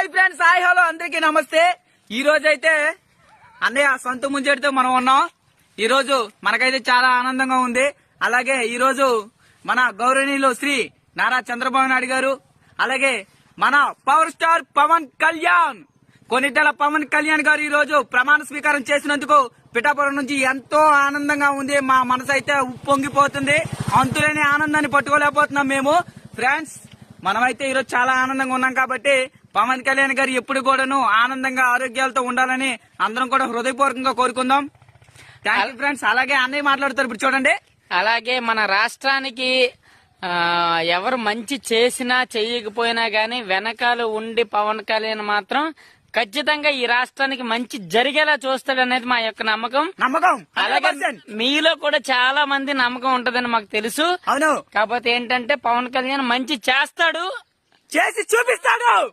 Hi friends, hi hello అందరికీ నమస్తే. ఈ రోజు అయితే అన్నయ్య సొంత ముంజడితో మనం ఉన్నాం. ఈ రోజు మనకైతే చాలా ఆనందంగా ఉంది. అలాగే ఈ రోజు మన గౌరవనీయులు శ్రీ నారా చంద్రబాబు నాయుడు గారు, అలాగే మన పవర్ స్టార్ పవన్ కళ్యాణ్, కొన్నిటెల పవన్ కళ్యాణ్ గారు ఈ రోజు ప్రమాణ స్వీకారం చేసినందుకు పిఠాపురం నుంచి ఎంతో ఆనందంగా ఉంది. మా మనసు అయితే ఉప్పొంగిపోతుంది. అంతులేని ఆనందాన్ని పట్టుకోలేకపోతున్నాం మేము. ఫ్రెండ్స్, మనమైతే ఈరోజు చాలా ఆనందంగా ఉన్నాం కాబట్టి పవన్ కళ్యాణ్ గారు ఎప్పుడు కూడాను ఆనందంగా ఆరోగ్యాలతో ఉండాలని అందరం కూడా హృదయపూర్వకంగా కోరుకుందాం. Thank you friends. అలాగే అన్నయ్య మాట్లాడుతారు, ఇప్పుడు చూడండి. అలాగే మన రాష్ట్రానికి ఎవరు మంచి చేసినా చెయ్యకపోయినా గానీ వెనకాల ఉండి పవన్ కళ్యాణ్ మాత్రం ఖచ్చితంగా ఈ రాష్ట్రానికి మంచి జరిగేలా చూస్తాడనేది మా యొక్క నమ్మకం. అలాగే మీలో కూడా చాలా మంది నమ్మకం ఉంటదని మాకు తెలుసు. అవును, కాకపోతే ఏంటంటే పవన్ కళ్యాణ్ మంచి చేస్తాడు, చేసి చూపిస్తాడు.